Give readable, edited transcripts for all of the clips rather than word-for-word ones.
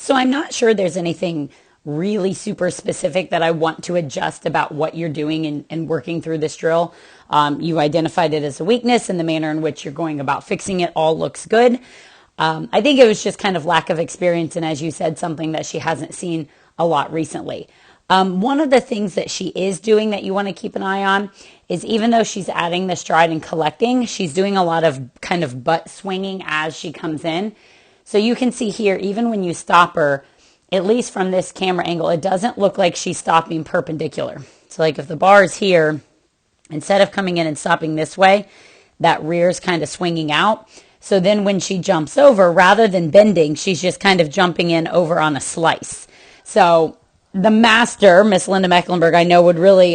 So I'm not sure there's anything really super specific that I want to adjust about what you're doing and working through this drill. You identified it as a weakness, and the manner in which you're going about fixing it all looks good. I think it was just kind of lack of experience, and as you said, something that she hasn't seen a lot recently. One of the things that she is doing that you want to keep an eye on is, even though she's adding the stride and collecting, she's doing a lot of kind of butt swinging as she comes in. So you can see here, even when you stop her, at least from this camera angle, it doesn't look like she's stopping perpendicular. So like if the bar is here, instead of coming in and stopping this way, that rear is kind of swinging out. So then when she jumps over, rather than bending, she's just kind of jumping in over on a slice. So the master, Miss Linda Mecklenburg, I know would really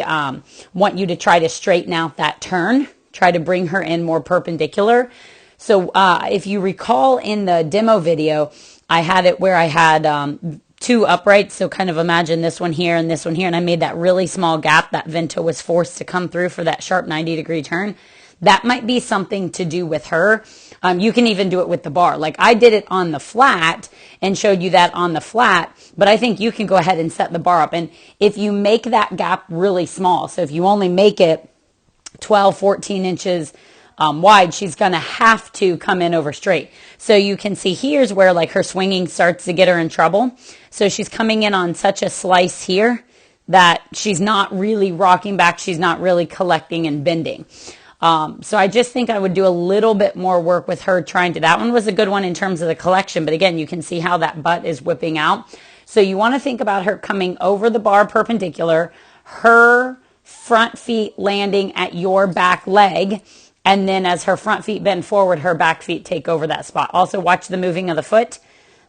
want you to try to straighten out that turn, try to bring her in more perpendicular. So if you recall in the demo video, I had it where I had two uprights. So kind of imagine this one here and this one here. And I made that really small gap that Vento was forced to come through for that sharp 90-degree turn. That might be something to do with her. You can even do it with the bar. Like I did it on the flat and showed you that on the flat, but I think you can go ahead and set the bar up. And if you make that gap really small, so if you only make it 12, 14 inches wide, she's going to have to come in over straight. So you can see here's where like her swinging starts to get her in trouble. So she's coming in on such a slice here that she's not really rocking back. She's not really collecting and bending. So I just think I would do a little bit more work with her trying to, that one was a good one in terms of the collection, but again, you can see how that butt is whipping out. So you want to think about her coming over the bar perpendicular, her front feet landing at your back leg, and then as her front feet bend forward, her back feet take over that spot. Also watch the moving of the foot.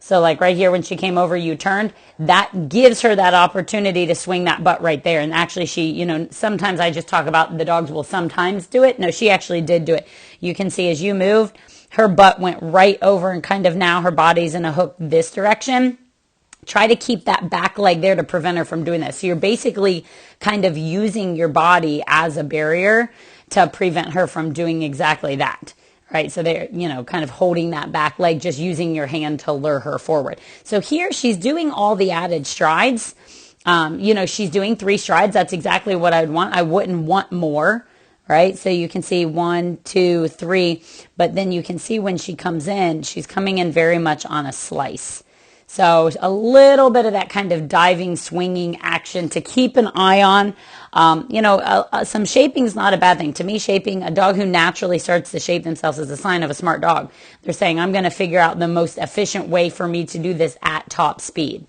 So like right here when she came over, you turned, that gives her that opportunity to swing that butt right there. And actually she, you know, sometimes I just talk about the dogs will sometimes do it. No, she actually did do it. You can see as you moved, her butt went right over and kind of now her body's in a hook this direction. Try to keep that back leg there to prevent her from doing that. So you're basically kind of using your body as a barrier to prevent her from doing exactly that. Right, so they're, you know, kind of holding that back leg, just using your hand to lure her forward. So here she's doing all the added strides. You know, she's doing 3 strides. That's exactly what I would want. I wouldn't want more, right? So you can see 1, 2, 3, but then you can see when she comes in, she's coming in very much on a slice. So a little bit of that kind of diving, swinging action to keep an eye on. You know, some shaping is not a bad thing. To me, shaping, a dog who naturally starts to shape themselves is a sign of a smart dog. They're saying, I'm going to figure out the most efficient way for me to do this at top speed.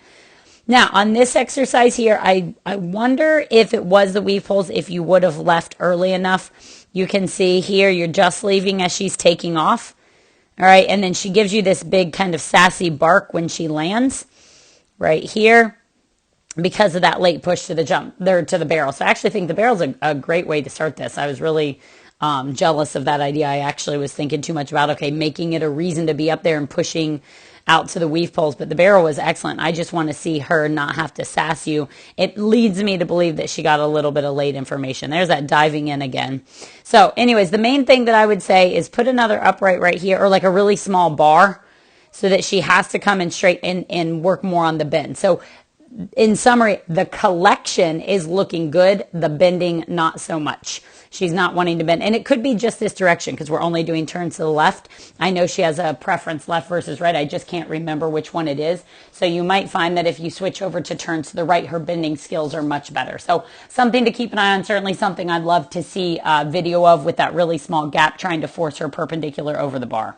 Now, on this exercise here, I wonder if it was the weave poles, if you would have left early enough. You can see here, you're just leaving as she's taking off. All right, and then she gives you this big kind of sassy bark when she lands right here because of that late push to the jump, there to the barrel. So I actually think the barrel's a great way to start this. I was really jealous of that idea. I actually was thinking too much about, okay, making it a reason to be up there and pushing out to the weave poles, but the barrel was excellent. I just want to see her not have to sass you. It leads me to believe that she got a little bit of late information. There's that diving in again. So anyways, the main thing that I would say is put another upright right here, or like a really small bar, so that she has to come in straight and work more on the bend. So in summary, the collection is looking good. The bending, not so much. She's not wanting to bend. And it could be just this direction because we're only doing turns to the left. I know she has a preference left versus right. I just can't remember which one it is. So you might find that if you switch over to turns to the right, her bending skills are much better. So something to keep an eye on. Certainly something I'd love to see a video of with that really small gap trying to force her perpendicular over the bar.